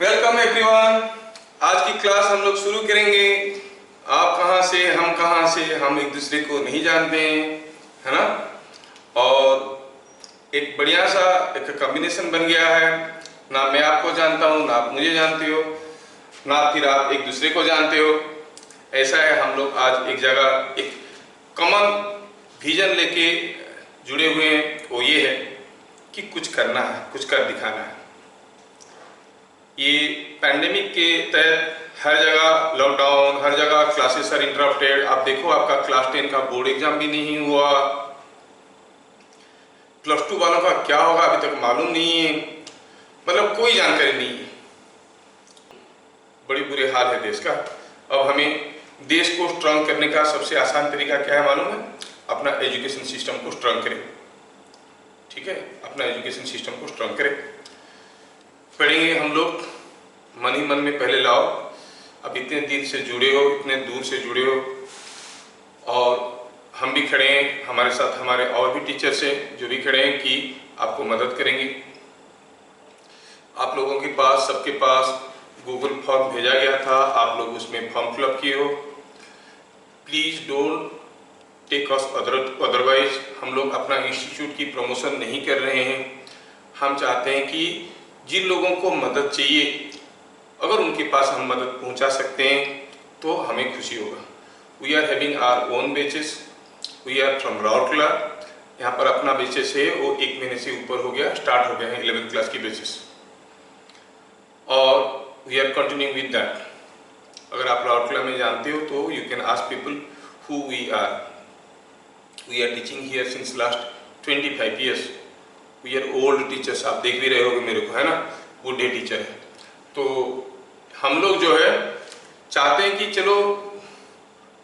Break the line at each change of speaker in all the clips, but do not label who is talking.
Welcome everyone. आज की class हम लोग शुरू करेंगे। आप कहाँ से, हम कहाँ से, हम एक दूसरे को नहीं जानते हैं, है ना। और एक बढ़िया सा एक कॉम्बिनेशन बन गया है। ना मैं आपको जानता हूँ, ना आप मुझे जानते हो, ना फिर आप एक दूसरे को जानते हो। ऐसा है, हम लोग आज एक जगह एक कॉमन विजन लेके जुड़े हुए हैं। वो ये है कि कुछ करना है, कुछ कर दिखाना है। ये पैंडेमिक के तहत हर जगह लॉकडाउन, हर जगह क्लासेस आर इंटरप्टेड। आप देखो, आपका क्लास 10 का बोर्ड एग्जाम भी नहीं हुआ। प्लस 2 वालों का क्या होगा अभी तक मालूम नहीं है, मतलब कोई जानकारी नहीं है। बड़ी बुरे हाल है देश का। अब हमें देश को स्ट्रांग करने का सबसे आसान तरीका क्या है मालूम है? अपना एजुकेशन सिस्टम को स्ट्रांग करें। ठीक है, अपना एजुकेशन सिस्टम को स्ट्रांग करें। पढ़ेंगे हम लोग, मन ही मन में पहले लाओ। अब इतने दिन से जुड़े हो, इतने दूर से जुड़े हो, और हम भी खड़े हैं, हमारे साथ हमारे और भी टीचर्स हैं जो भी खड़े हैं कि आपको मदद करेंगे। आप लोगों के पास, सबके पास गूगल फॉर्म भेजा गया था, आप लोग उसमें फॉर्म फिलअप किए हो। Please don't take us otherwise. हम लोग अपना इंस्टीट्यूट की प्रमोशन नहीं कर रहे हैं। हम चाहते हैं कि जिन लोगों को मदद चाहिए, अगर उनके पास हम मदद पहुंचा सकते हैं तो हमें खुशी होगा। We are having our own batches. We are from Rourkela. यहाँ पर अपना बैचेस है, वो 1 महीने से ऊपर हो गया, स्टार्ट हो गए हैं 11th क्लास की बैचेस, और we are continuing with that. अगर आप राउरकेला में जानते हो तो you can ask people who we are. We are teaching here since last 25 years. We are old teachers. आप देख भी रहे होगे मेरे को, है ना, बूढ़े टीचर है। तो हम लोग जो है चाहते हैं कि चलो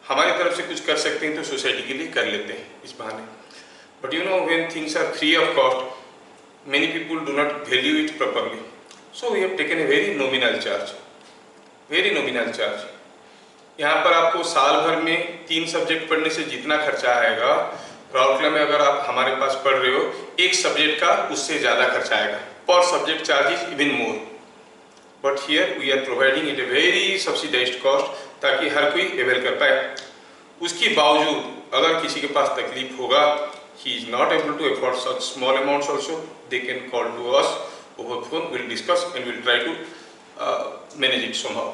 हमारी तरफ से कुछ कर सकते हैं तो सोसाइटी के लिए कर लेते हैं इस बहाने। But you know, when things are free of cost, many people do not value it properly. So we have taken a very nominal charge, very nominal charge. यहाँ पर आपको साल भर में 3 सब्जेक्ट पढ़ने से जितना खर्चा आएगा, राउरकेला में अगर आप हमारे पास पढ़ रहे हो एक सब्जेक्ट का, उससे ज़्यादा खर्चा आएगा। पर subject charge is even more. But here we are providing it a very subsidised cost, ताकि हर कोई अवेल कर पाए। उसके बावजूद अगर किसी के पास तकलीफ होगा, he is not able to afford such small amounts also, they can call to us over phone, we'll discuss and we'll try to manage it somehow.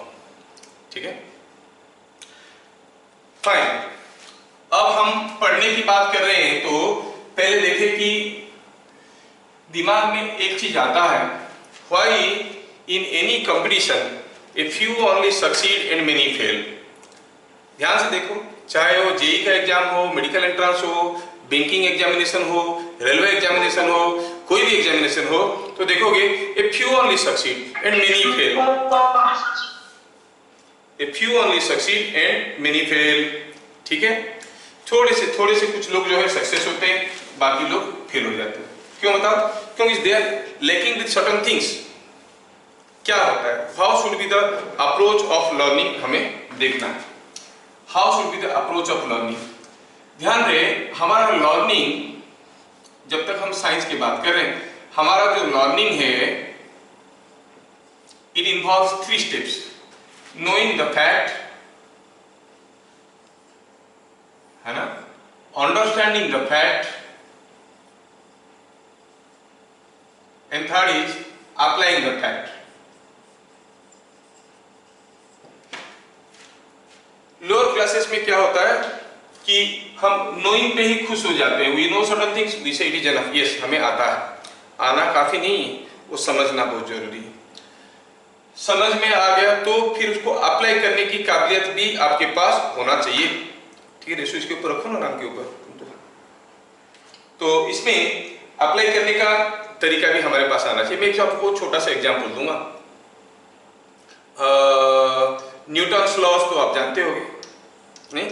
ठीक है, फाइन। अब हम पढ़ने की बात कर रहे हैं तो पहले देखें कि दिमाग में एक चीज आता है, why in any competition a few only succeed and many fail। ध्यान से देखो, चाहे वो जेई का एग्जाम हो, मेडिकल एंट्रेंस हो, बैंकिंग एग्जामिनेशन हो, रेलवे एग्जामिनेशन हो, कोई भी एग्जामिनेशन हो, तो देखोगे a few only succeed and many fail। a few only succeed and many fail। ठीक है, थोड़े से कुछ लोग जो है सक्सेस होते हैं, बाकी लोग फेल हो जाते हैं। क्यों बताओ? क्योंकि they are lacking with certain things. क्या होता है? How should be the approach of learning, हमें देखना है। How should be the approach of learning. ध्यान रहे, हमारा लर्निंग, जब तक हम साइंस की बात कर रहे हैं, हमारा जो लर्निंग है it involves 3 steps. Knowing the fact, है ना, understanding the fact, and third is applying the fact. Lower classes में क्या होता है कि हम नोइंग पे ही खुश हो जाते हैं। We know certain things, we say it is enough. Yes, हमें आता है। आना काफी नहीं, वो समझना बहुत जरूरी है। समझ में आ गया तो फिर उसको अप्लाई करने की काबिलियत भी आपके पास होना चाहिए। ठीक है, इसके ऊपर रखो ना, नाम के ऊपर। तो इसमें अप्लाई करने का तरीका भी हमारे पास आना चाहिए। मैं आपको छोटा सा एग्जांपल दूंगा। न्यूटन्स लॉज तो आप जानते होंगे, नहीं?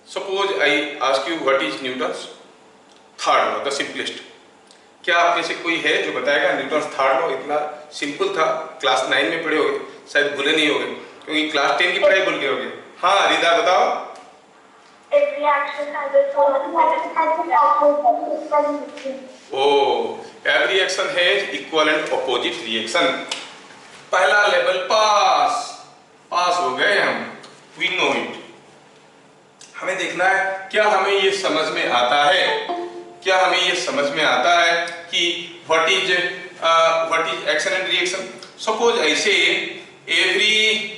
Suppose I ask you what is Newton's third law, the simplest. क्या आप में से कोई है जो बताएगा न्यूटन्स थर्ड लॉ? इतना सिंपल था, क्लास 9 में पढ़े होगे, शायद भूले नहीं होगे, क्योंकि क्लास 10 की पढ़ाई भूल गए होगे। हाँ रिदा, बताओ। Oh, every action has equal and opposite reaction। पहला लेवल पास हो गए हम, वी नो इट। हमें देखना है क्या हमें ये समझ में आता है, क्या हमें ये समझ में आता है कि what is action and reaction. Suppose ऐसे every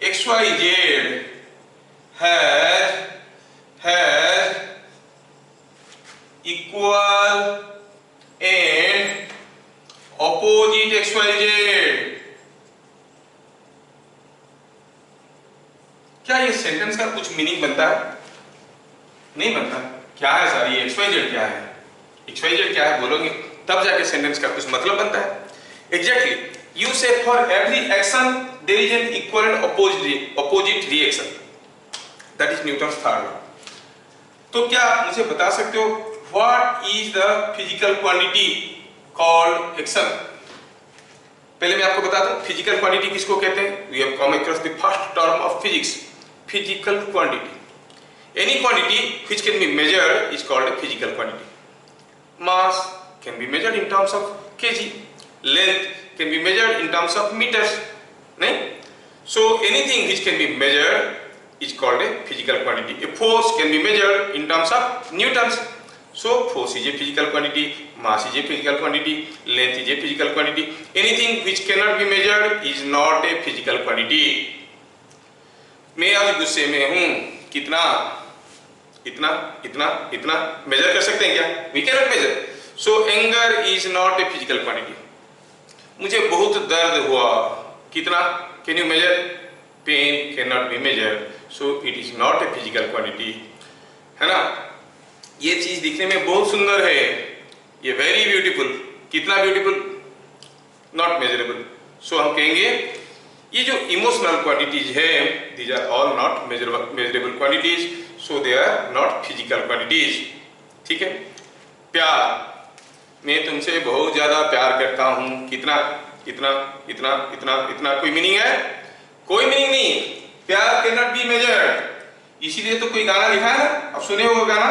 XYZ has equal and opposite XYZ। क्या ये सेंटेंस का कुछ मीनिंग बनता है? नहीं बनता। क्या है सर ये XYZ क्या है? XYZ क्या है बोलोगे तब जाके सेंटेंस का कुछ मतलब बनता है। Exactly you say for every action there is an equal and opposite reaction, that is Newton's third law. तो क्या आप मुझे बता सकते हो what is the physical quantity called action? पहले मैं आपको बता दूं फिजिकल क्वांटिटी किसको कहते हैं। We have come across the first term of physics, physical quantity. Any quantity which can be measured is called a physical quantity. Mass can be measured in terms of kg, length can be measured in terms of meters, नहीं? So anything which can be measured is called a physical quantity. A force can be measured in terms of newtons. So force is a physical quantity, mass is a physical quantity, length is a physical quantity. Anything which cannot be measured is not a physical quantity. मैं आज गुस्से में हूँ, कितना इतना इतना इतना major कर सकते हैं क्या? We cannot measure. So anger is not a physical quantity. मुझे बहुत दर्द हुआ, कितना? Can you measure? Pain can not be measure, so it is not a physical quantity, है ना? ये चीज दिखने में बहुत सुंदर है, ये वेरी ब्यूटीफुल, कितना ब्यूटीफुल, नॉट मेजरेबल। सो हम कहेंगे ये जो इमोशनल क्वांटिटीज है these are all not measurable quantities, so they are not physical quantities. ठीक है? प्यार, मैं तुमसे बहुत ज्यादा प्यार करता हूं, कितना इतना इतना इतना इतना, कोई मीनिंग है? कोई मीनिंग नहीं। प्यार कैन नॉट बी मेजर्ड, इसीलिए तो कोई गाना लिखा है ना, अब सुने हो गाना,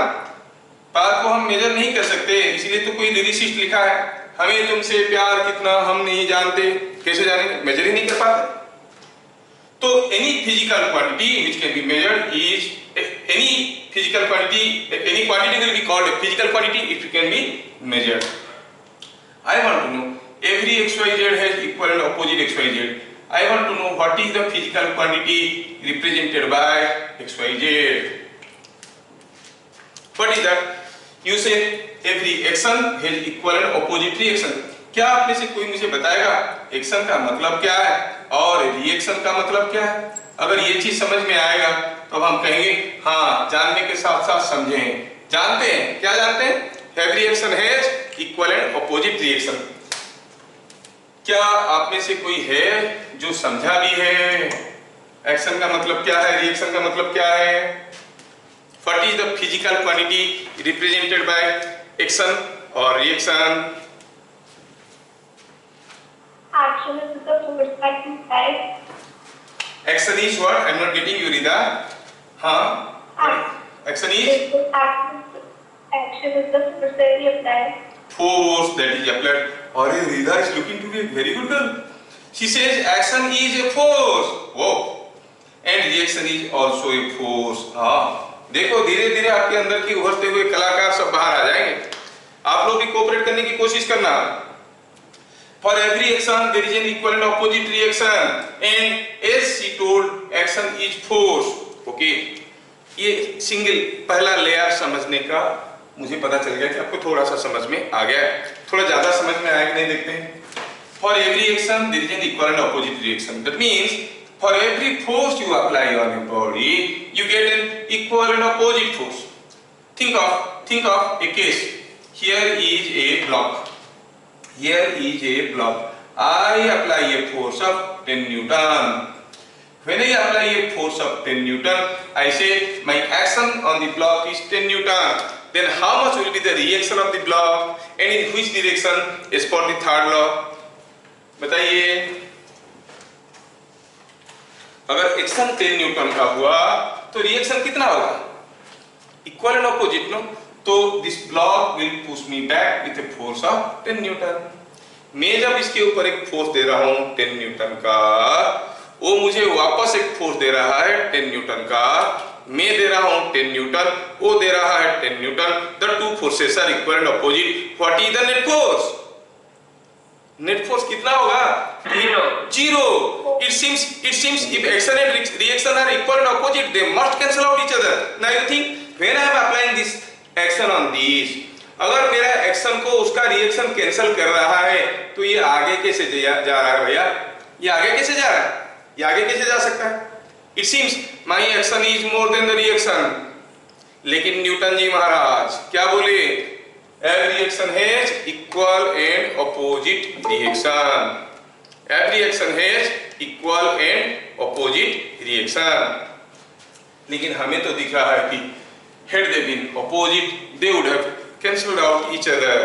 प्यार को हम मेजर नहीं कर सकते, इसीलिए तो कोई लिरिसिस्ट लिखा है हमें तुमसे प्यार कितना हम नहीं जानते। कैसे जानेंगे? मेजर ही नहीं कर पाते। तो any physical quantity which can be measured is any physical quantity, any quantity will be called a physical quantity if it can be measured. I want to know every XYZ has equal and opposite XYZ. I want to know what is the physical quantity represented by XYZ. What is that? You say every action has equal and opposite reaction. क्या आप में से कोई मुझे बताएगा action का मतलब क्या है और रिएक्शन का मतलब क्या है? अगर ये चीज समझ में आएगा तो हम कहेंगे हाँ, जानने के साथ साथ समझें। जानते हैं, क्या जानते हैं? Every action has equal and opposite reaction. क्या आप में से कोई है जो समझा भी है एक्शन का मतलब क्या है, रिएक्शन का मतलब क्या है? What is the physical quantity represented by action और reaction?
Action is the force that impacts.
Action is what? I'm not getting you, Rida. Huh? Action is?
Action is the force that we apply.
Force that is applied. Or Rida is looking to be a very good girl. She says action is a force. Whoa. And reaction is also a force. हाँ, देखो धीरे धीरे आपके अंदर की उभरते हुए कलाकार सब बाहर आ जाएंगे। आप लोग भी कोऑपरेट करने की कोशिश करना। For every action there is an equal and opposite reaction, and as she told, action is force. Okay, ये सिंगल पहला लेयर समझने का मुझे पता चल गया कि आपको थोड़ा सा समझ में आ गया है। थोड़ा ज्यादा समझ में आया कि नहीं देखते हैं। For every action there is an equal and opposite reaction. That means for every force you apply on a body, you get an equal and opposite force. Think of a case. Here is a block. Here is a block. I apply a force of 10 Newton. When I apply a force of 10 Newton, I say my action on the block is 10 Newton. Then how much will be the reaction of the block and in which direction as per the third law? बताइए। अगर action 10 Newton का हुआ तो reaction कितना होगा? Equal and opposite, no? तो this block will push me back with a force of 10 newton. मैं जब इसके ऊपर एक फोर्स दे रहा हूं 10 न्यूटन का, वो मुझे वापस एक फोर्स दे रहा है 10 न्यूटन का, मैं दे रहा हूं 10 न्यूटन, वो दे रहा है 10 newton, the two forces are equal and opposite, what is the net force? Net force कितना होगा? Zero. It seems if action and reaction are equal and opposite, they must cancel out each other. Now you think when I am applying this action on this, अगर मेरा action को उसका reaction cancel कर रहा है तो ये आगे कैसे जा रहा है भैया? ये आगे कैसे जा रहा है? ये आगे कैसे जा सकता है? It seems my action is more than the reaction. लेकिन न्यूटन जी महाराज क्या बोले? Every reaction has equal and opposite reaction. Every reaction has equal and opposite reaction. लेकिन हमें तो दिख रहा है कि had they been opposite, they would have cancelled out each other.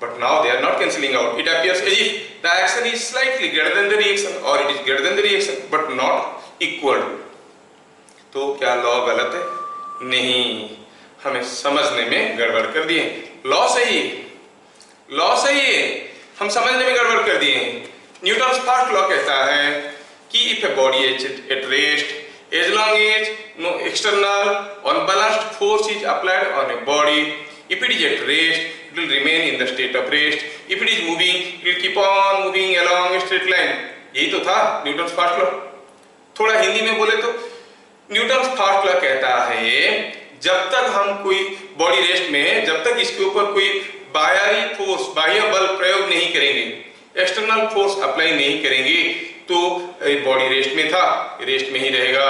But now they are not cancelling out. It appears as if the action is slightly greater than the reaction, or it is greater than the reaction, but not equal. तो क्या law गलत है? नहीं, हमें समझने में गड़बड़ कर दिए. लॉ सही है, लॉ सही है, हम समझने में गड़बड़ कर दिए. न्यूटन्स फर्स्ट लॉ कहता है कि if a body is at rest, as long as no external unbalanced force is applied on a body, if it is at rest, it will remain in the state of rest. If it is moving, it will keep on moving along a straight line. यही तो था Newton's first law. थोड़ा हिंदी में बोले तो Newton's first law कहता है जब तक हम कोई बॉडी रेस्ट में, जब तक इसके ऊपर कोई बाहरी फोर्स, बाह्य बल प्रयोग नहीं करेंगे, एक्सटर्नल फोर्स अप्लाई नहीं करेंगे, तो बॉडी रेस्ट में था, रेस्ट में ही रहेगा,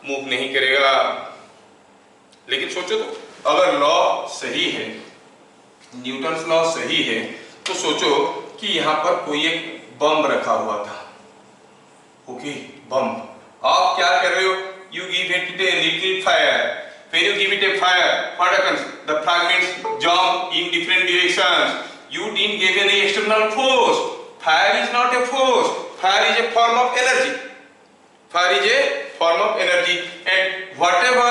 मूव नहीं करेगा. लेकिन सोचो तो अगर लॉ सही है, न्यूटन्स लॉ सही है, तो सोचो कि यहां पर कोई एक बम रखा हुआ था. ओके, बम. आप क्या कर रहे हो? You give it a little fire. When you give it a fire, what happens? The fragments jump in different directions. You didn't give any external force. Fire is not a force. Fire is a form of energy. Fire is a form of energy, and whatever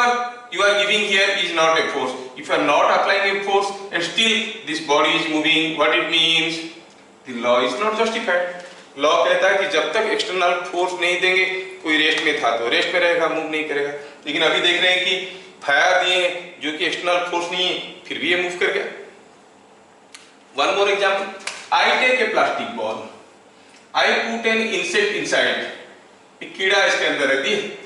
you are giving here is not a force. If you are not applying a force and still this body is moving, what it means? The law is not justified. Law कहता है कि जब तक external force नहीं देंगे, कोई rest में था तो रेस्ट में रहेगा, मूव नहीं करेगा. लेकिन अभी देख रहे हैं कि फायर दिए जो कि एक्सटर्नल फोर्स नहीं है, फिर भी ये मूव कर गया. One more example. I take a plastic ball, I put an insect inside. एक कीड़ा इसके अंदर रख दिए.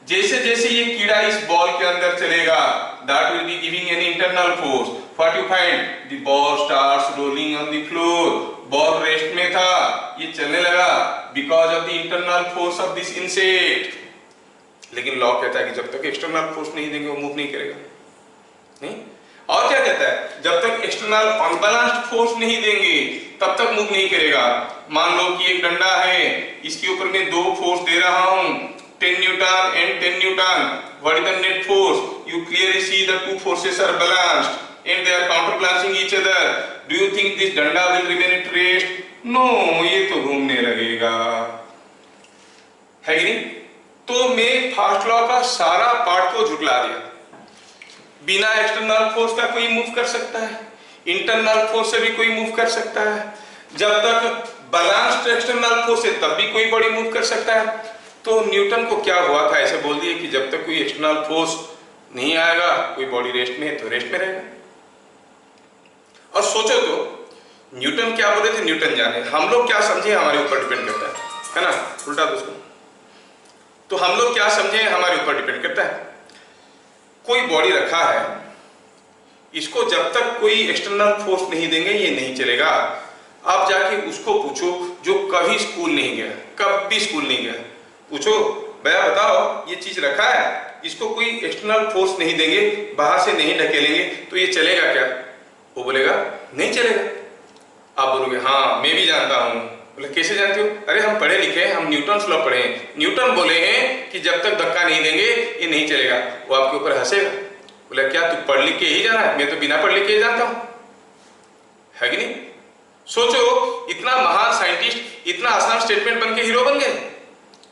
जैसे जैसे ये कीड़ा इस बॉल के अंदर चलेगा, that will be giving an internal force. What you find? The ball starts rolling on the floor. Ball rest में था, ये चलने लगा because of the internal force of this insect. लेकिन लॉ कहता है कि जब तक एक्सटर्नल फोर्स नहीं देंगे वो मूव नहीं करेगा. नहीं. और क्या कहता है? जब तक एक्सटर्नल अनबैलेंस्ड फोर्स नहीं देंगे तब तक मूव नहीं करेगा. मान लो कि एक डंडा है, इसके ऊपर मैं दो फोर्स दे रहा हूं, 10 newton and 10 newton. What is the net force? You clearly see the two forces are balanced and they are counterbalancing each other. Do you think this डंडा will remain at rest? No, ये तो घूमने लगेगा. है कि नहीं? तो मैं फर्स्ट लॉ का सारा पार्ट को झुटला दिया. बिना एक्सटर्नल फोर्स का कोई मूव कर सकता है, इंटरनल फोर्स से भी कोई मूव कर सकता है. जब तक बैलेंस्ड एक्सटर्नल फोर्स है तब भी कोई बॉडी मूव कर सकता है. तो न्यूटन को क्या हुआ था? ऐसे बोल दिए कि जब तक कोई एक्सटर्नल फोर्स नहीं आएगा, कोई बॉडी रेस्ट में है तो रेस्ट में रहेगा. और सोचो तो न्यूटन क्या बोले थे, न्यूटन जाने. हम लोग क्या समझे हमारे ऊपर डिपेंड करता है ना? उल्टा दोस्तों, तो हम लोग क्या समझे हमारे ऊपर डिपेंड करता है. कोई बॉडी रखा है, इसको जब तक कोई एक्सटर्नल फोर्स नहीं देंगे ये नहीं चलेगा. आप जाके उसको पूछो जो कभी स्कूल नहीं गया, कभी स्कूल नहीं गया, पूछो भैया बताओ ये चीज रखा है, इसको कोई एक्सटर्नल फोर्स नहीं देंगे, बाहर से नहीं ढकेलेंगे तो ये चलेगा क्या? वो बोलेगा नहीं चलेगा. आप बोलोगे हाँ मैं भी जानता हूँ. बोले कैसे जानते हो? अरे हम पढ़े लिखे हैं, हम न्यूटन्स लॉ पढ़े हैं. न्यूटन बोले हैं कि जब तक धक्का नहीं देंगे ये नहीं चलेगा. वो आपके ऊपर हंसेगा. बोले क्या तू पढ़ लिख के ही जाना है? मैं तो बिना पढ़ लिख के ही जानता हूँ. है कि नहीं? सोचो इतना महान साइंटिस्ट इतना आसान स्टेटमेंट बन के हीरो बन गए.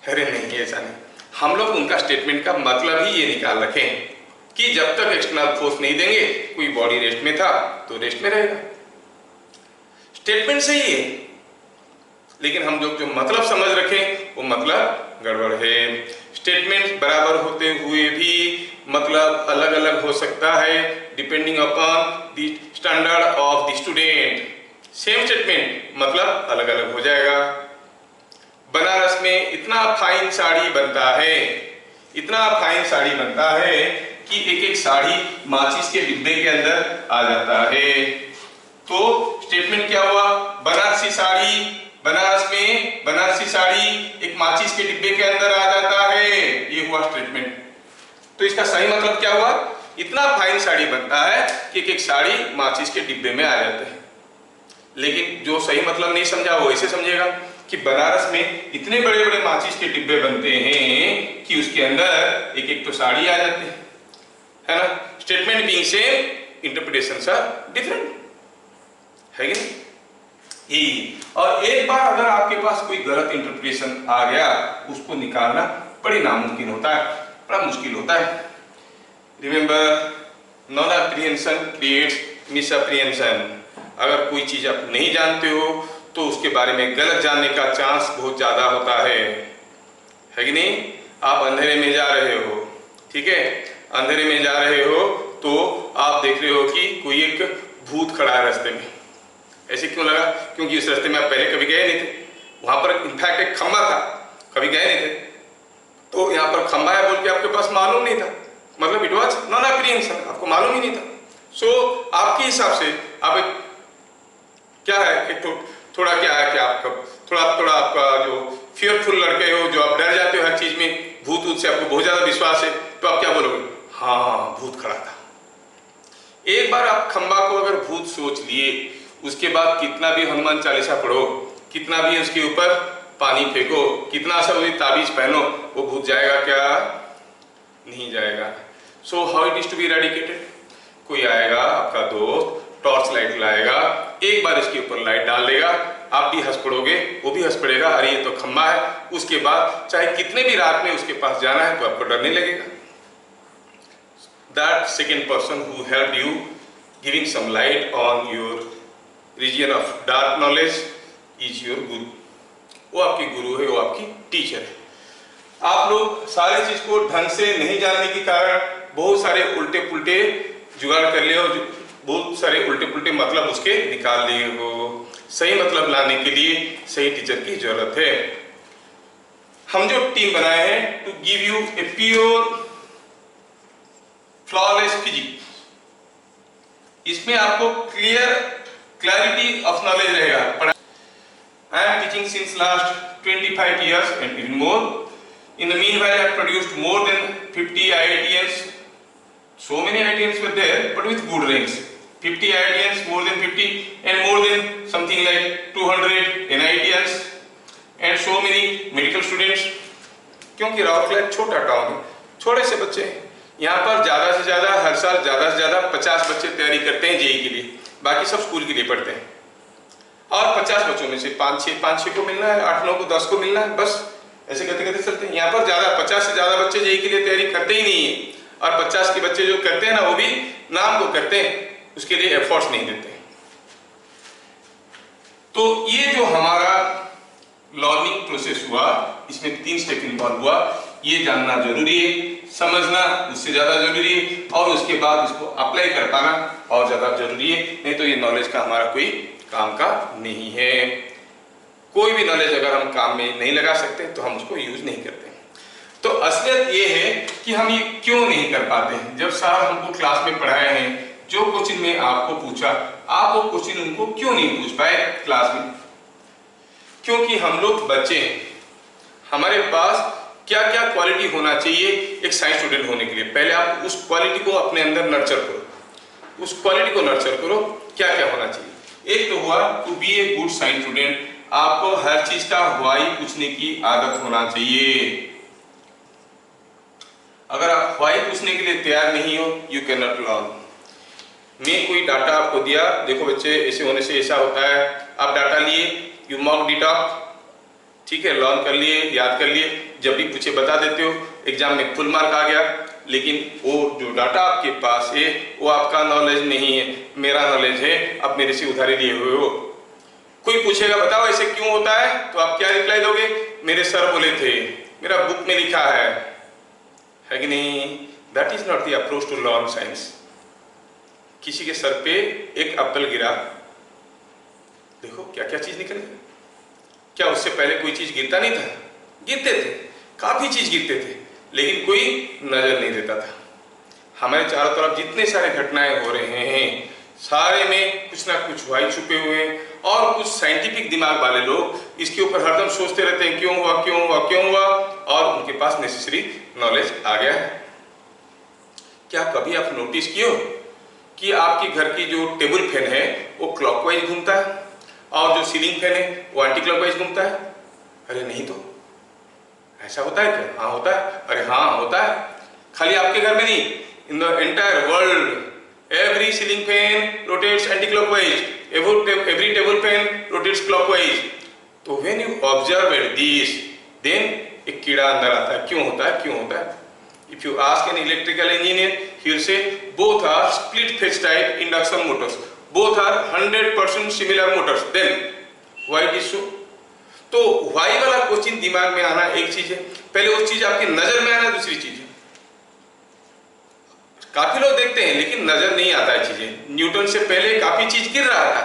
अरे नहीं, ऐसा नहीं. हम लोग उनका स्टेटमेंट का मतलब ही ये निकाल रखें कि जब तक एक्सटर्नल फोर्स नहीं देंगे, कोई बॉडी रेस्ट में था तो रेस्ट में रहेगा. स्टेटमेंट सही है लेकिन हम जो मतलब समझ रखें वो मतलब गड़बड़ है। स्टेटमेंट बराबर होते हुए भी मतलब अलग अलग हो सकता है depending upon the standard of the student. Same statement मतलब अलग अलग हो जाएगा। बनारस में इतना फाइन साड़ी बनता है, इतना फाइन साड़ी बनता है कि एक एक साड़ी माचिस के डिब्बे के अंदर आ जाता है। तो स्टेटमेंट क्या हुआ? बनारसी साड़ी, बनारस में बनारसी साड़ी एक माचिस के डिब्बे के अंदर आ जाता है, ये हुआ स्टेटमेंट। तो इसका सही मतलब क्या हुआ? इतना फाइन साड़ी बनता है कि एक एक साड़ी माचिस के डिब्बे में आ जाते हैं। लेकिन जो सही मतलब नहीं समझा वो ऐसे समझेगा कि बनारस में इतने बड़े बड़े माचिस के डिब्बे बनते हैं कि उसके अंदर एक एक तो साड़ी आ जाती है ना। Statement being same, interpretations are different, है कि नहीं? और एक बार अगर आपके पास कोई गलत इंटरप्रिटेशन आ गया, उसको निकालना बड़ी नामुमकिन होता है, बड़ा मुश्किल होता है। Remember, non apprehension creates misapprehension. अगर कोई चीज आप नहीं जानते हो तो उसके बारे में गलत जानने का चांस बहुत ज्यादा होता है कि नहीं? आप अंधेरे में जा रहे हो, ठीक है, अंधेरे में जा रहे हो तो आप देख रहे हो कि कोई एक भूत खड़ा है रास्ते में। ऐसे क्यों लगा? क्योंकि इस रास्ते में आप पहले कभी गए नहीं थे, वहां पर इनफैक्ट एक खंबा था, कभी गए नहीं थे, तो यहाँ पर खंबा है बोल के आपके पास मालूम नहीं था, मतलब इट वॉज नॉन एप्रीहेंशन, आपको मालूम ही नहीं था। सो आपके हिसाब से आप एक क्या है, एक तो थोड़ा क्या है कि आपका थोड़ा आपका जो फियरफुल लड़के हो, जो आप डर जाते हो हर चीज में, भूत से आपको बहुत ज्यादा विश्वास है, तो आप क्या बोलोगे? हाँ, भूत खड़ा था। एक बार आप खंबा को अगर भूत सोच लिए, उसके बाद कितना भी हनुमान चालीसा पढ़ो, कितना भी उसके ऊपर पानी फेंको, कितना सा वही ताबीज पहनो, वो भूत जाएगा क्या? नहीं जाएगा। So how it is to be eradicated? कोई आएगा आपका दोस्त, टॉर्च लाइट लाएगा, एक बार इसके ऊपर लाइट डाल देगा, आप भी हंस पड़ोगे, वो भी हंस पड़ेगा, अरे ये तो खंबा है। उसके बाद चाहे कितने भी रात में उसके पास जाना है तो आपको डर नहीं लगेगा। That second person who helped you giving some light on your region of dark knowledge is your guru. वो आपकी गुरु है, वो आपकी टीचर है। आप लोग सारी चीज को ढंग से नहीं जानने के कारण बहुत सारे उल्टे पुल्टे जुगाड़ कर लिए हो, बहुत सारे उल्टे पुल्टे मतलब उसके निकाल लिए हो। सही मतलब लाने के लिए सही टीचर की जरूरत है। हम जो टीम बनाए हैं to give you a pure flawless physics, इसमें आपको क्लैरिटी ऑफ नॉलेज रहेगा। I am teaching since last 25 years and even more. In the meanwhile, I have produced more than 50 IITians. So many IITians were there, but with good ranks. 50 IITians, more than 50, and more than something like 200 NITians, and so many medical students. क्योंकि राउरकेला छोटा town है, छोटे से बच्चे हैं। यहाँ पर ज्यादा से ज्यादा हर साल ज्यादा से ज्यादा 50 बच्चे तैयारी करते हैं जेईई के लिए, बाकी सब स्कूल के लिए पढ़ते हैं। और 50 बच्चों में से 5-6 को मिलना है, 8-9 को 10 को मिलना है, बस ऐसे करते करते चलते हैं। यहाँ पर ज्यादा 50 से ज्यादा बच्चे जेईई के लिए तैयारी करते ही नहीं है, और 50 के बच्चे जो करते हैं ना, वो भी नाम को करते हैं, उसके लिए एफर्ट्स नहीं देते। तो ये जो हमारा लर्निंग प्रोसेस हुआ, इसमें 3 स्टेप इन्वॉल्व हुआ। ये जानना जरूरी है, समझना उससे ज्यादा जरूरी है, और उसके बाद उसको अप्लाई कर पाना और ज्यादा जरूरी है। नहीं तो ये नॉलेज का हमारा कोई काम का नहीं है। कोई भी नॉलेज अगर हम काम में नहीं लगा सकते तो हम उसको यूज नहीं करते। तो असलियत ये है कि हम ये क्यों नहीं कर पाते हैं। जब साहब हमको क्लास में पढ़ाए हैं, जो क्वेश्चन में आपको पूछा, आप वो क्वेश्चन उनको क्यों नहीं पूछ पाए क्लास में? क्योंकि हम लोग बच्चे हैं, हमारे पास क्या क्या क्वालिटी होना चाहिए एक साइंस स्टूडेंट होने के लिए। पहले आप उस क्वालिटी को अपने अंदर नर्चर करो, उस क्वालिटी को नर्चर करो। क्या क्या होना चाहिए? एक तो हुआ to be a good science student, आपको हर चीज का व्हाई पूछने की आदत होना चाहिए। अगर आप व्हाई पूछने के लिए तैयार नहीं हो, यू कैन नॉट लर्न। मैं कोई डाटा आपको दिया, देखो बच्चे ऐसे होने से ऐसा होता है, आप डाटा लिए, यू मॉक इट अप, ठीक है, लर्न कर लिए, याद कर लिए, जब भी पूछे बता देते हो, एग्जाम में फुल मार्क आ गया। लेकिन वो जो डाटा आपके पास है वो आपका नॉलेज नहीं है, मेरा नॉलेज है, आप मेरे से उधारी लिए हुए हो। कोई पूछेगा बताओ ऐसे क्यों होता है, तो आप क्या रिप्लाई दोगे? मेरे सर बोले थे, मेरा बुक में लिखा है कि नहीं? That is not the approach to law and science. किसी के सर पे एक एप्पल गिरा, देखो क्या क्या चीज निकल गई। क्या उससे पहले कोई चीज गिरता नहीं था? गिरते थे, काफी चीज गिरते थे, लेकिन कोई नजर नहीं देता था। हमारे चारों तरफ जितने सारे घटनाएं हो रहे हैं, सारे में कुछ ना कुछ वाई छुपे हुए हैं, और कुछ साइंटिफिक दिमाग वाले लोग इसके ऊपर हरदम सोचते रहते हैं क्यों हुआ क्यों हुआ क्यों हुआ, और उनके पास नेसेसरी नॉलेज आ गया है। क्या कभी आप नोटिस किए हो कि आपके घर की जो टेबल फैन है वो क्लॉकवाइज घूमता है, और जो सीलिंग फैन है वो एंटी क्लॉकवाइज घूमता है? अरे नहीं, तो ऐसा होता है क्या? हाँ होता है। अरे हाँ होता है। खाली आपके घर में नहीं, in the entire world every ceiling fan rotates anti clockwise, every table fan rotates clockwise. तो when you observe this, then एक कीड़ा अंदर आता है। क्यों होता है? क्यों होता है? If you ask an electrical engineer, he will say both are split phase type induction motors. Both are 100% similar motors. Then why it is so? तो why वाला क्वेश्चन दिमाग में आना एक चीज है, पहले उस चीज आपकी नजर में आना दूसरी चीज है। काफी लोग देखते हैं लेकिन नजर नहीं आता है चीजें। न्यूटन से पहले काफी चीज गिर रहा था,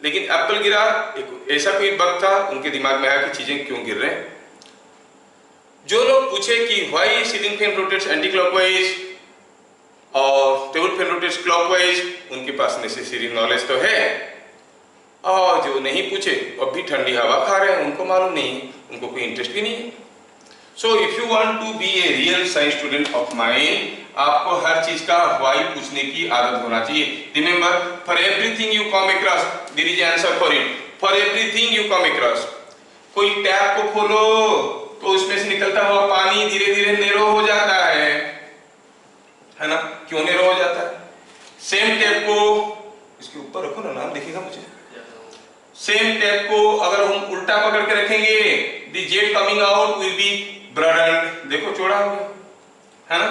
लेकिन एप्पल गिरा, एक ऐसा कोई वक्त था उनके दिमाग में आया कि चीजें क्यों गिर रहे हैं। जो लोग पूछे कि why ceiling fan rotates anti clockwise और टेबल फैन रोटेट्स क्लॉकवाइज, उनके पास नेसेसरी नॉलेज तो है। और जो नहीं पूछे अब भी ठंडी हवा खा रहे हैं, उनको मालूम नहीं, उनको कोई इंटरेस्ट भी नहीं है। So if you want to be a real science student of mind, आपको हर चीज का व्हाई पूछने की आदत होना चाहिए। Remember, for everything you come across there is answer for it. For everything you come across, कोई टैप को खोलो तो उसमें से निकलता हुआ पानी धीरे धीरे नेरो हो जाता है ना? क्यों नेरो हो जाता है? सेम टैप को इसके ऊपर रखो ना, नाम दिखेगा मुझे। सेम टैप को अगर हम उल्टा पकड़ के रखेंगे, the jet coming out will be broadened. देखो चौड़ा हो गया, है ना?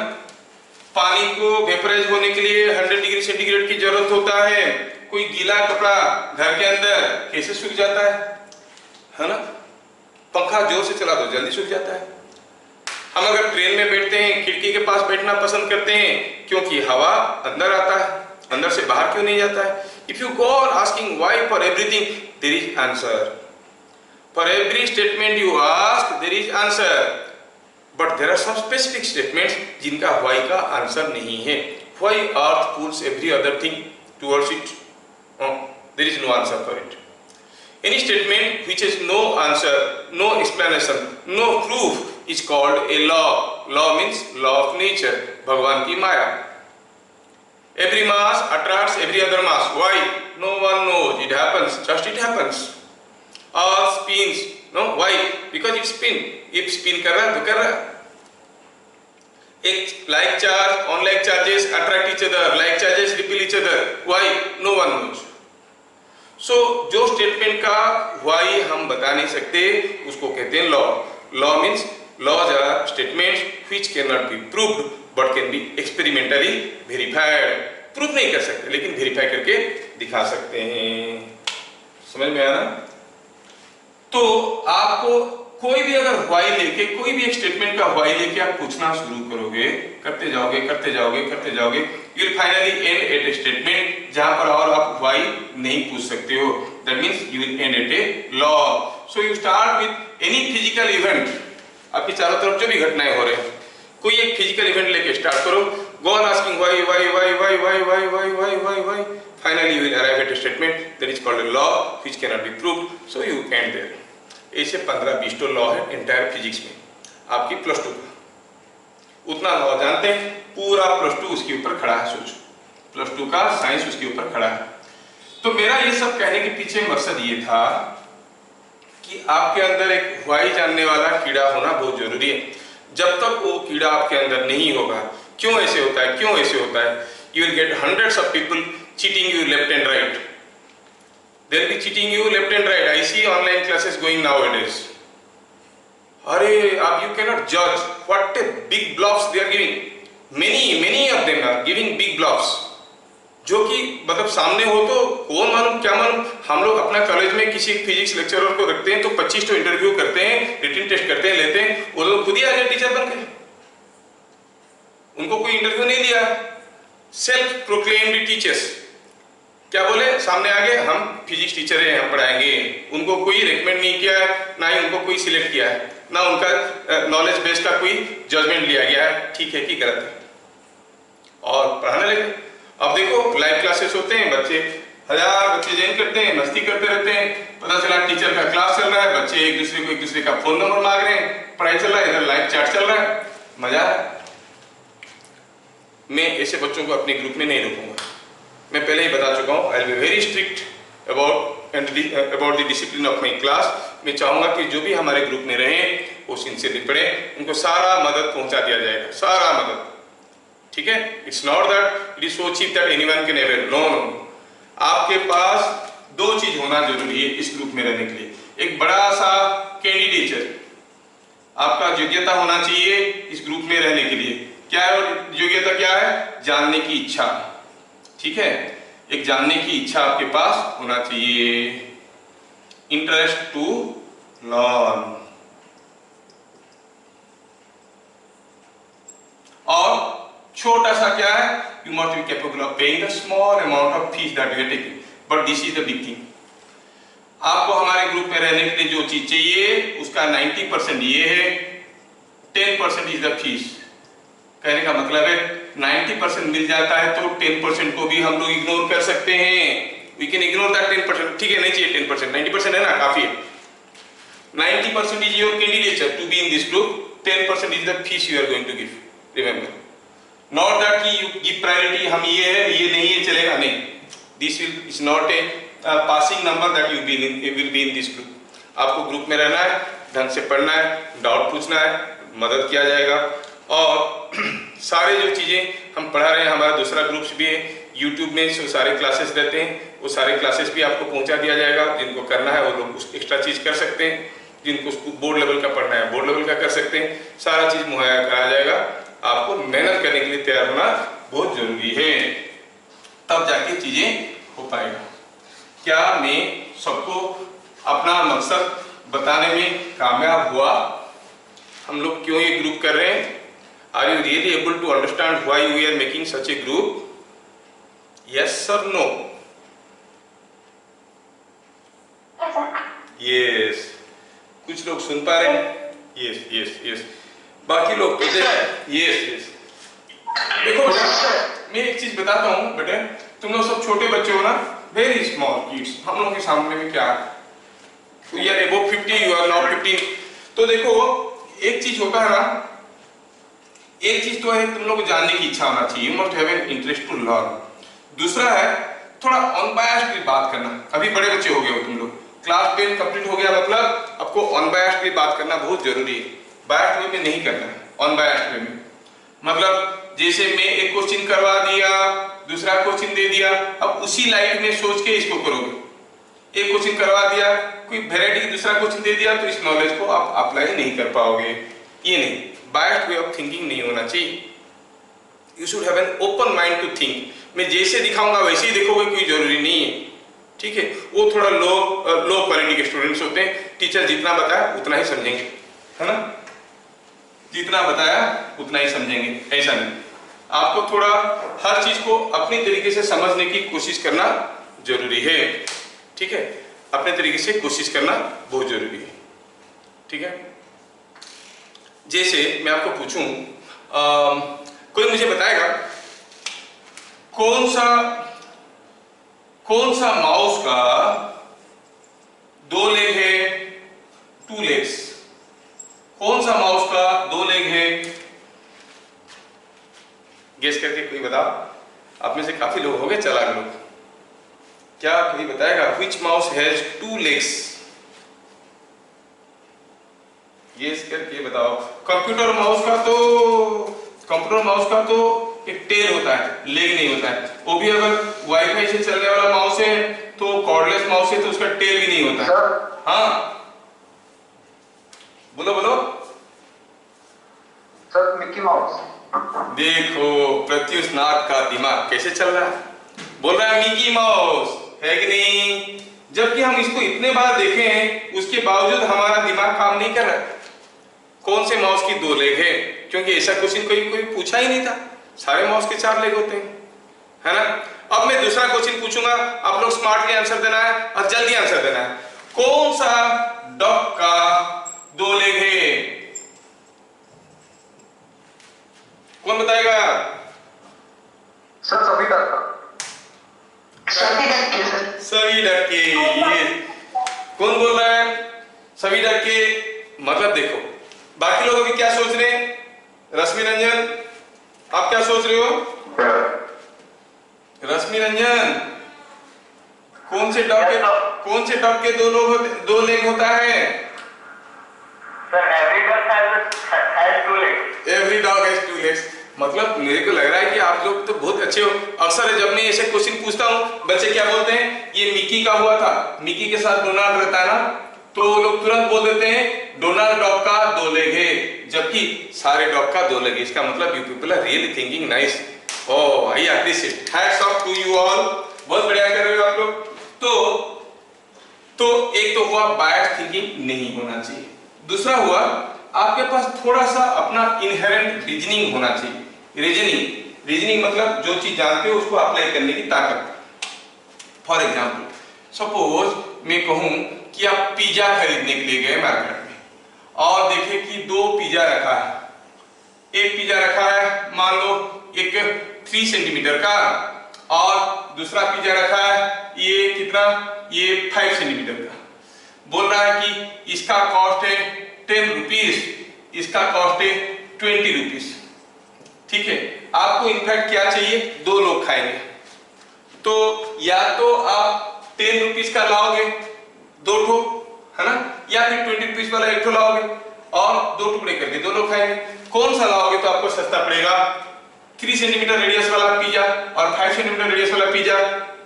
पानी को वेपराइज होने के लिए 100 डिग्री सेंटीग्रेड की जरूरत होता है। कोई गीला कपड़ा घर के अंदर कैसे सूख जाता है ना? पंखा जोर से चला दो जल्दी सूख जाता है। हम अगर ट्रेन में बैठते हैं, खिड़की के पास बैठना पसंद करते हैं क्योंकि हवा अंदर आता है, अंदर से बाहर क्यों नहीं जाता है? If you go on asking why for everything, there is answer. For every statement you ask, there is answer. But there are some specific statements जिनका व्हाई का आंसर नहीं है। Why earth pulls every other thing towards it, there is no answer for it. Any statement which has no answer, no explanation, no proof is called a law. Law means law of nature, भगवान की माया। Every mass attracts every other mass. Why? No one knows. It happens. Just it happens. Earth spins. No? Why? Because it spin. If spin कर रहा है तो कर रहा है। एक like charge, unlike charges attract each other. Like charges repel each other. Why? No one knows. सो जो statement का व्हाई हम बता नहीं सकते उसको कहते हैं law. Law means laws are statements which can not be proved but can be experimentally verified. Prove नहीं कर सकते लेकिन वेरीफाई करके दिखा सकते हैं। समझ में आया ना? तो आपको कोई भी अगर व्हाई लेके, कोई भी एक स्टेटमेंट का व्हाई लेके आप पूछना शुरू करोगे, करते जाओगे करते जाओगे करते जाओगे, you will finally end at a statement जहां पर और आप व्हाई नहीं पूछ सकते हो। That means you will end at a law. So you start with any physical event. आपके चारों तरफ जो भी घटनाएं हो रहे हैं, कोई एक फिजिकल इवेंट लेके स्टार्ट करो। Go on asking why why why why why why why why why why, finally you will arrive at a statement that is called a law which can not be proved, so you end there. ऐसे 15-20 तो law है entire physics में, आपकी +2 का उतना law जानते हैं, पूरा +2 उसके ऊपर खड़ा है। सोचो +2 का साइंस उसके ऊपर खड़ा है। तो मेरा ये सब कहने के पीछे मकसद ये था कि आपके अंदर एक व्हाई जानने वाला कीड़ा होना बहुत जरूरी है। जब तक वो कीड़ा आपके अंदर नहीं होगा, क्यों ऐसे होता है, क्यों ऐसे होता है, you will get hundreds of people cheating you left and right. They will be cheating you left and right. I see online classes going nowadays. अरे आप you cannot judge what a big bluffs they are giving. Many of them are giving big bluffs. जो कि मतलब सामने हो तो कौन मालूम क्या मालूम। हम लोग अपना कॉलेज में किसी फिजिक्स लेक्चरर को रखते हैं तो 25 तो इंटरव्यू करते हैं, रिटन टेस्ट करते हैं, लेते हैं, वो लोग खुद ही आ गए टीचर बन के, उनको कोई इंटरव्यू नहीं दिया। सेल्फ प्रोक्लेम्ड टीचर्स क्या बोले, सामने आ गए हम फिजिक्स टीचर हैं, हम पढ़ाएंगे। उनको कोई रिकमेंड नहीं किया है, ना ही उनको कोई सिलेक्ट किया है, ना उनका नॉलेज बेस का कोई जजमेंट लिया गया है ठीक है कि गलत है, और पढ़ाने लगे। अब देखो लाइव क्लासेस होते हैं, बच्चे 1000 बच्चे ज्वाइन करते हैं, मस्ती करते रहते हैं, पता चला टीचर का क्लास चल रहा है, बच्चे एक दूसरे का फोन नंबर मांग रहे हैं, पढ़ाई चल रहा है, इधर लाइव चैट चल रहा है, मजा आ रहा है। मैं ऐसे बच्चों को अपने ग्रुप में नहीं रखूंगा। मैं पहले ही बता चुका हूँ, I will be very strict about the discipline of my class. मैं चाहूंगा कि जो भी हमारे ग्रुप में रहे वो सिंसियरली पढ़े, उनको सारा मदद पहुंचा दिया जाएगा, सारा मदद, ठीक है। It's not that it is so cheap that anyone can ever, no no. आपके पास 2 चीज होना जरूरी है इस ग्रुप में रहने के लिए। एक बड़ा सा कैंडिडेचर, आपका योग्यता होना चाहिए इस ग्रुप में रहने के लिए। क्या है योग्यता, क्या है, जानने की इच्छा, ठीक है। एक जानने की इच्छा आपके पास होना चाहिए, इंटरेस्ट टू लर्न। और छोटा सा क्या है, you must be capable of paying the small amount of fees that you are taking, but this is the big thing. आपको हमारे ग्रुप में रहने के लिए जो चीज चाहिए उसका 90% ये है, 10% इज द फीस। कहने का मतलब है 90% मिल जाता है तो 10% को भी हम लोग इग्नोर कर सकते हैं। वी कैन इग्नोर दैट 10%, ठीक है, नहीं चाहिए 10%, 90% है ना, काफी है। 90% is your candidature to be in this group, 10% is the fees you are going to give. Remember, not that कि यू गिव प्रायोरिटी, हम ये है ये नहीं है चलेगा, नहीं। This is not a passing number that you will be in this group. आपको ग्रुप में रहना है, ढंग से पढ़ना है, डाउट पूछना है, मदद किया जाएगा। और सारे जो चीज़ें हम पढ़ा रहे हैं, हमारा दूसरा ग्रुप्स भी है यूट्यूब में, सो सारे क्लासेस रहते हैं, वो सारे क्लासेस भी आपको पहुंचा दिया जाएगा। जिनको करना है वो लोग उस एक्स्ट्रा चीज़ कर सकते हैं, जिनको बोर्ड लेवल का पढ़ना है बोर्ड लेवल का कर सकते हैं, सारा चीज़ मुहैया कराया जाएगा। आपको मेहनत करने के लिए तैयार होना बहुत जरूरी है, तब जाके चीज़ें हो पाएगा। क्या मैं सबको अपना मकसद बताने में कामयाब हुआ? हम लोग क्यों ये ग्रुप कर रहे हैं? Are you really able to understand why we are making such a group? Yes or no? Yes. कुछ लोग सुन पा रहे हैं? Yes, yes, yes. बाकी लोग बोलते हैं yes, yes. देखो बेटा, मैं एक चीज बताता हूँ बेटे, तुम लोग सब छोटे बच्चे हो ना, very small kids. हम लोग के सामने में क्या है? We are above 50, you are now 15. तो देखो एक चीज होता है ना, एक चीज तो है तुम लोग को जानने की इच्छा होना चाहिए, you must have an interest to learn. दूसरा है थोड़ा अनबायस्ड बात करना। अभी बड़े बच्चे हो गए हो तुम लोग, क्लास 10 कंप्लीट हो गया, मतलब आपको अनबायस्ड बात करना बहुत जरूरी है। बायस्ड वे में नहीं करना है, अनबायस्ड वे में। मतलब जैसे मैं एक क्वेश्चन करवा दिया, दूसरा क्वेश्चन दे दिया, अब उसी लाइट में सोच के इसको करोगे। एक क्वेश्चन करवा दिया, कोई वेराइटी दूसरा क्वेश्चन दे दिया, तो इस नॉलेज को आप अप्लाई नहीं कर पाओगे। ये नहीं, बायस्ड वे ऑफ थिंकिंग नहीं होना चाहिए। You should have an open mind to think. मैं जैसे दिखाऊंगा वैसे ही देखोगे, कोई जरूरी नहीं है, ठीक है। वो थोड़ा लो क्वालिटी के स्टूडेंट्स होते हैं, टीचर जितना बताया उतना ही समझेंगे, है ना, जितना बताया उतना ही समझेंगे, ऐसा नहीं। आपको थोड़ा हर चीज को अपने तरीके से समझने की कोशिश करना जरूरी है, ठीक है। अपने तरीके से कोशिश करना बहुत जरूरी है, ठीक है। जैसे मैं आपको पूछूं, कोई मुझे बताएगा कौन सा माउस का 2 लेग है, 2 लेग्स? कौन सा माउस का 2 लेग है? गेस करके कोई बताओ। आप में से काफी लोग हो गए चालाक लोग। क्या कोई बताएगा विच माउस हैज 2 लेग्स? गेस करके बताओ। कंप्यूटर माउस का तो एक टेल होता है, लेग नहीं होता है। वो भी अगर वाईफाई से चलने वाला माउस है तो कॉर्डलेस माउस है तो उसका टेल भी नहीं होता है। हाँ बोलो बोलो
सर, मिकी माउस।
देखो प्रत्युष नाथ का दिमाग कैसे चल रहा है। बोल रहा है मिकी माउस, है कि नहीं? जबकि हम इसको इतने बार देखे हैं, उसके बावजूद हमारा दिमाग काम नहीं कर रहा। कौन से माउस की 2 लेग है? क्योंकि ऐसा क्वेश्चन कोई पूछा ही नहीं था। सारे माउस के 4 लेग होते हैं, है ना? अब मैं दूसरा क्वेश्चन पूछूंगा, आप लोग स्मार्टली आंसर देना है और जल्दी आंसर देना है। कौन सा डॉग का 2 लेग है? कौन बताएगा?
सर सभी डक का। सभी डक के सर।
सभी डक के। ये कौन बोल रहा है? सभी डक के। मतलब देखो, बाकी लोग अभी क्या सोच रहे हैं? रश्मि रंजन, आप क्या सोच रहे हो? रश्मि रंजन, कौन से डॉग के 2 लेग होता है?
Sir
every dog has 2 legs. मतलब मेरे को लग रहा है कि आप लोग तो बहुत अच्छे हो। अक्सर जब मैं ऐसे क्वेश्चन पूछता हूँ, बच्चे क्या बोलते हैं? ये मिकी का हुआ था, मिकी के साथ डोनाल्ड रहता है ना, तो लोग तुरंत बोल देते हैं डोनाल्ड डॉग का 2 लेग है, जबकि सारे डॉग का 2 लेग है। इसका मतलब you people are really thinking nice. Oh, I appreciate, hats off to you all. बहुत बढ़िया कर रहे हो आप लोग। तो एक तो हुआ बायस थिंकिंग नहीं होना चाहिए, दूसरा हुआ आपके पास थोड़ा सा अपना इनहेरेंट रीजनिंग होना चाहिए। रीजनिंग मतलब जो चीज जानते हो उसको अप्लाई करने की ताकत। फॉर एग्जाम्पल, सपोज मैं कहूं कि आप पिज्जा खरीदने के लिए गए मार्केट में और देखे कि 2 पिज्जा रखा है। एक पिज्जा रखा है मान लो एक 3 सेंटीमीटर का, और दूसरा पिज्जा रखा है ये कितना, ये 5 सेंटीमीटर का। बोल रहा है कि इसका कॉस्ट है 10 रुपीज, इसका कॉस्ट है 20 रुपीज। ठीक है, आपको इनफैक्ट क्या चाहिए? 2 लोग खाएंगे, तो या तो आप 10 रुपीज का लाओगे 2 ठो, है ना, या फिर 20 रुपीज वाला 1 ठो लाओगे और 2 टुकड़े करके 2 लोग खाएंगे। कौन सा लाओगे तो आपको सस्ता पड़ेगा? 3 सेंटीमीटर रेडियस वाला पिज्जा और 5 सेंटीमीटर रेडियस वाला पिज्जा,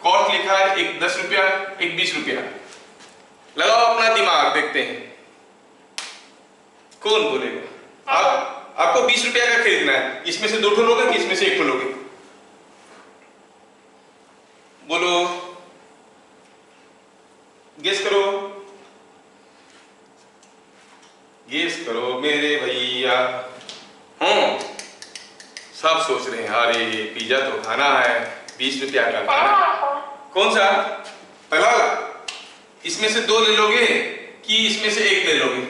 कॉस्ट लिखा है एक 10 रुपया, एक 20 रुपया। लगाओ अपना दिमाग, देखते हैं कौन बोलेगा। आपको 20 रुपया का खरीदना है, इसमें से 2 ठो लोगे कि इसमें से 1 ठो लोगे? बोलो, गेस करो मेरे भैया। सब सोच रहे हैं अरे पिज्जा तो खाना है, 20 रुपया का खाना। कौन सा? पहला वाला? इसमें से 2 ले लोगे कि इसमें से 1 ले लोगे?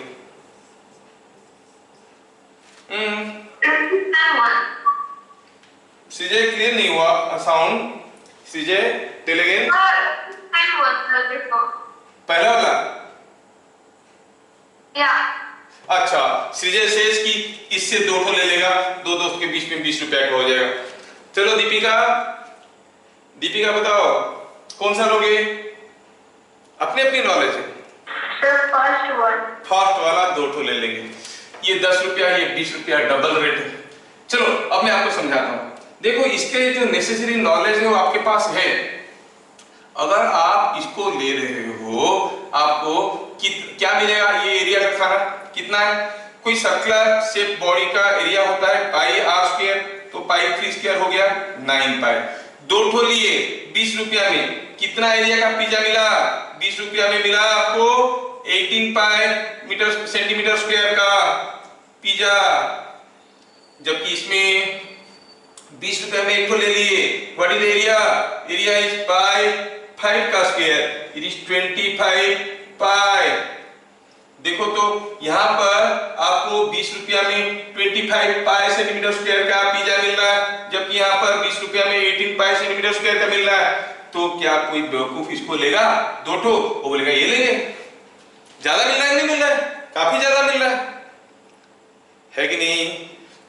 सीजे क्लियर नहीं हुआ साउंड। सीजे टेल अगेन। पहला वाला? अच्छा, सीजे सेज की इससे 2 ठो ले लेगा, 2 दोस्त के बीच में 20 रुपया का हो जाएगा। चलो दीपिका बताओ कौन सा लोगे? अपनी अपनी नॉलेज है। फर्स्ट वाला 2 ठो ले लेंगे। ये 10 रुपया, ये 20 रुपया, डबल रेट है। चलो अब मैं आपको समझाता हूँ। देखो, इसके जो नेसेसरी नॉलेज है वो आपके पास है। अगर आप इसको ले रहे हो, आपको क्या मिलेगा? ये एरिया का खाना कितना है? कोई सर्कुलर शेप बॉडी का एरिया होता है पाई आर स्क्वायर, तो पाई 3 स्क्वायर हो गया 9 पाई। 2 ठो लिए 20 रुपया में, कितना एरिया का पिज्जा मिला? 20 रुपया में मिला आपको 18 पाई सेंटीमीटर स्क्वायर का पिज्जा। जबकि इसमें 20 रुपया में 1 ठो ले लिए। What is area? Area is pi 5 का स्क्वायर, इट इज 25 पाई। देखो तो यहां पर आपको 20 रुपया में 25 पाई सेंटीमीटर स्क्वायर का पिज्जा मिल रहा है, जबकि यहां पर 20 रुपया में 18 पाई सेंटीमीटर स्क्वायर का मिल रहा है। तो क्या कोई बेवकूफ इसको लेगा 2 ठो? वो बोलेगा ये लेंगे, ज्यादा मिल रहा है नहीं मिल रहा है, काफी ज्यादा मिल रहा है कि नहीं?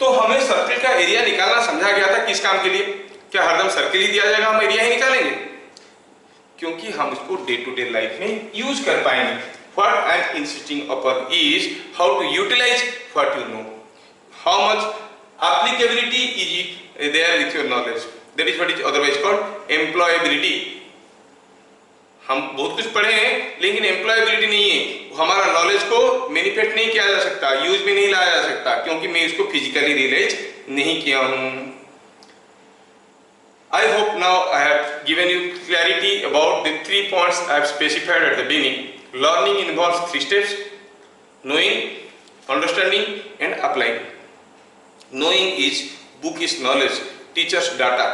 तो हमें सर्कल का एरिया निकालना समझा गया था किस काम के लिए? क्या हरदम सर्कल ही दिया जाएगा, हम एरिया ही निकालेंगे? क्योंकि हम इसको डे टू डे लाइफ में यूज कर पाएंगे। What I am insisting upon is how to utilize what you know. How much applicability is there with your knowledge. That is what is otherwise called employability. हम बहुत कुछ पढ़े हैं लेकिन employability नहीं है। हमारा नॉलेज को मैनिफेस्ट नहीं किया जा सकता, यूज में नहीं लाया जा सकता, क्योंकि मैं इसको फिजिकली रियलाइज नहीं किया हूं। I hope now I have given you clarity about the 3 points I have specified at the beginning. Learning involves 3 steps: knowing, understanding and applying. Knowing is book is knowledge, teachers data.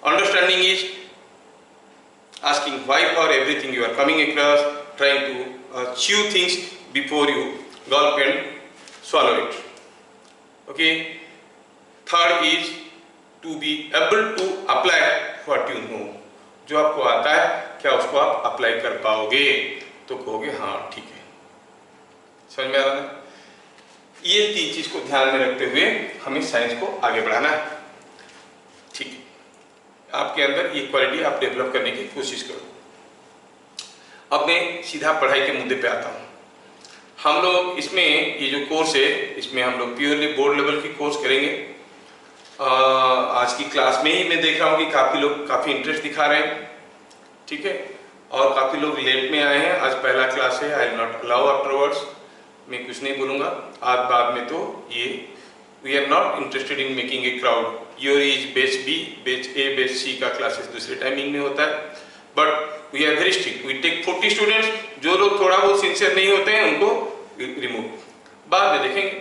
Understanding is asking why for everything you are coming across, trying to chew things before you gulp and swallow it. Okay. Third is to be able to apply what you know. जो आपको आता है क्या उसको आप apply कर पाओगे? तो कहोगे हाँ ठीक है। समझ में आ रहा है? ये 3 चीज को ध्यान में रखते हुए हमें साइंस को आगे बढ़ाना है। ठीक है, आपके अंदर ये क्वालिटी आप डेवलप करने की कोशिश करो। अब मैं सीधा पढ़ाई के मुद्दे पे आता हूँ। हम लोग इसमें ये जो कोर्स है इसमें हम लोग प्योरली बोर्ड लेवल की कोर्स करेंगे। आज की क्लास में ही मैं देख रहा हूँ कि काफ़ी लोग काफ़ी इंटरेस्ट दिखा रहे हैं, ठीक है, और काफ़ी लोग लेट में आए हैं। आज पहला क्लास है, I will not allow afterwards, मैं कुछ नहीं बोलूँगा। आज बाद में तो ये we are not interested in making a crowd. Your is batch B, batch A, batch C का क्लासेस दूसरे टाइमिंग में होता है, but we are very strict. We take 40 students. जो लोग थोड़ा बहुत सिंसियर नहीं होते हैं उनको रिमूव बाद में देखेंगे,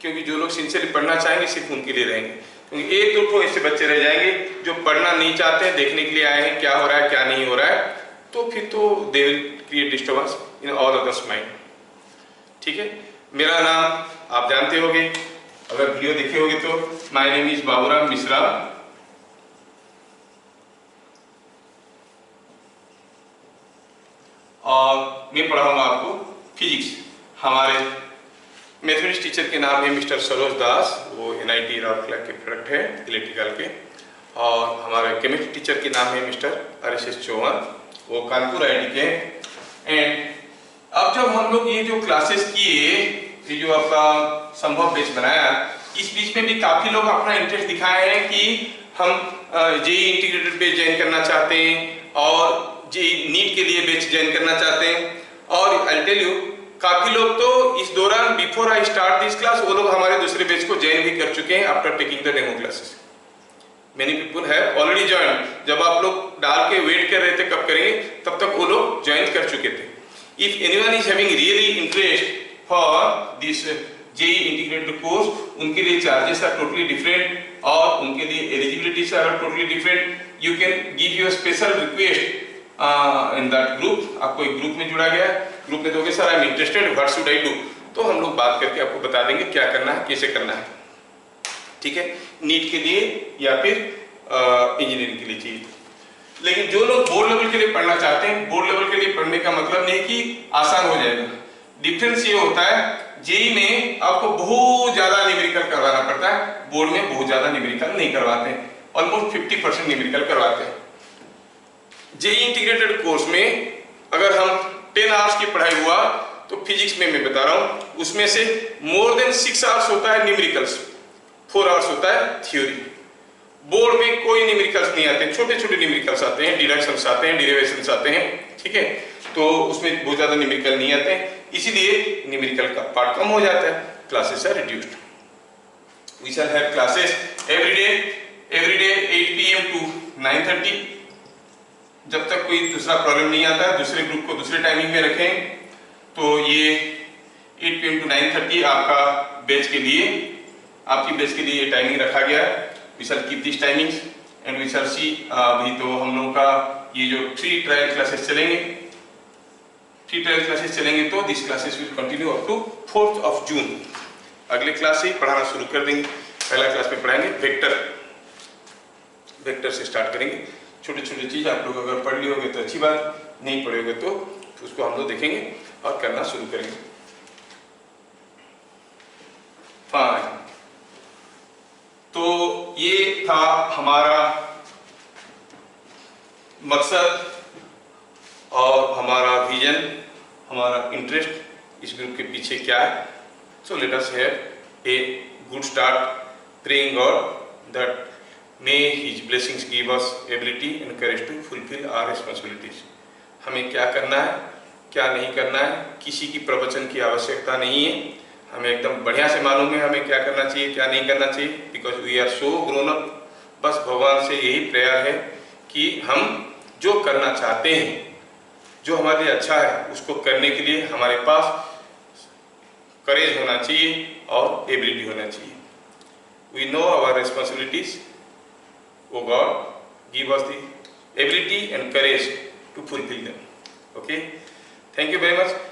क्योंकि जो लोग सिंसियरली पढ़ना चाहेंगे सिर्फ उनके लिए रहेंगे। क्योंकि 1-2 ठो ऐसे बच्चे रह जाएंगे जो पढ़ना नहीं चाहते हैं, देखने के लिए आए हैं क्या हो रहा है क्या नहीं हो रहा है, तो फिर तो they will create disturbance in all others mind. ठीक है, मेरा नाम आप जानते होंगे, अगर वीडियो देखे होंगे तो my name is Baburam Mishra. और मैं पढ़ाऊंगा आपको फिजिक्स। हमारे मैथमेटिक्स टीचर के नाम है मिस्टर सरोज दास, वो NIT राउरकेला के प्रोडक्ट है इलेक्ट्रिकल के। और हमारे केमिस्ट्री टीचर के नाम है मिस्टर RSS चौहान, वो कानपुर IIT के हैं। एंड अब जब हम लोग ये जो क्लासेस किए, ये जो आपका संभव बैच बनाया, इस बीच में भी काफ़ी लोग अपना इंटरेस्ट दिखाए हैं कि हम JEE इंटीग्रेटेड बैच ज्वाइन करना चाहते हैं और JEE नीट के लिए बैच ज्वाइन करना चाहते हैं। और आई टेल यू, काफी लोग तो इस दौरान before I start this class वो लोग हमारे दूसरे बैच को ज्वाइन भी कर चुके हैं after taking the demo classes. Many people have already join. जब आप लोग डाल के वेट कर रहे थे कब करेंगे, तब तक वो लोग ज्वाइन कर चुके थे। If anyone is having really interest for this JEE integrated course, उनके लिए चार्जेस आर टोटली डिफरेंट और उनके लिए eligibilities are totally different. You can give your special request in that group. आपको एक ग्रुप में जुड़ा गया है, ग्रुप में दोगे sir I am interested, what should I do, तो हम लोग बात करके आपको बता देंगे क्या करना है, कैसे करना है। ठीक है, नीट के लिए या फिर इंजीनियरिंग के लिए चाहिए। लेकिन जो लोग बोर्ड लेवल के लिए पढ़ना चाहते हैं, बोर्ड लेवल के लिए पढ़ने का मतलब नहीं कि आसान हो जाएगा। डिफरेंस ये होता है, JEE में आपको बहुत ज्यादा न्यूमेरिकल करवाना पड़ता है, बोर्ड में बहुत ज्यादा न्यूमेरिकल नहीं करवाते हैं, ऑलमोस्ट 50% न्यूमेरिकल करवाते हैं। JEE इंटीग्रेटेड कोर्स में अगर हम 10 आवर्स की पढ़ाई हुआ तो फिजिक्स में मैं बता रहा हूँ उसमें से मोर देन 6 आवर्स होता है न्यूमेरिकल्स, 4 आवर्स होता है थ्योरी। बोर्ड में कोई न्यूमेरिकल्स नहीं आते, छोटे छोटे न्यूमेरिकल्स आते हैं, डिडक्शंस आते हैं, डेरिवेशंस आते हैं, ठीक है, तो उसमें बहुत ज्यादा न्यूमेरिकल नहीं आते हैं, इसीलिए न्यूमेरिकल का पार्ट कम हो जाता है, classes are reduced. We shall have classes every day 8 PM to 9:30। जब तक कोई दूसरा प्रॉब्लम नहीं आता है, दूसरे ग्रुप को दूसरे टाइमिंग में रखें, तो ये 8 PM to 9:30 आपका बैच के लिए, आपकी बैच के लिए ये टाइमिंग रखा गया है। We shall keep this timings and we shall see. अभी तो हम लोगों का ये जो 3 ट्रायल क्लासेस चलेंगे, 3 ट्रायल क्लासेस चलेंगे, तो this classes will continue up to 4th of June। अगले क्लास से ही पढ़ाना शुरू कर देंगे। पहला क्लास में पढ़ाएंगे वेक्टर से स्टार्ट करेंगे। छोटे छोटे चीज आप लोग अगर पढ़ लियोगे तो अच्छी बात, नहीं पढ़ोगे तो उसको हम लोग देखेंगे और करना शुरू करेंगे। फाइन, तो ये था हमारा मकसद और हमारा विजन, हमारा इंटरेस्ट इस ग्रुप के पीछे क्या है। So let us have a good start, praying God that may his blessings give us ability and courage to fulfill our responsibilities। हमें क्या करना है क्या नहीं करना है, किसी की प्रवचन की आवश्यकता नहीं है, हमें एकदम बढ़िया से मालूम है हमें क्या करना चाहिए क्या नहीं करना चाहिए, because we are so grown up. बस भगवान से यही प्रेयर है कि हम जो करना चाहते हैं, जो हमारे लिए अच्छा है, उसको करने के लिए हमारे पास करेज होना चाहिए और एबिलिटी होना चाहिए। We know our responsibilities, O God give us the ability and courage to fulfill them. Okay, thank you very much.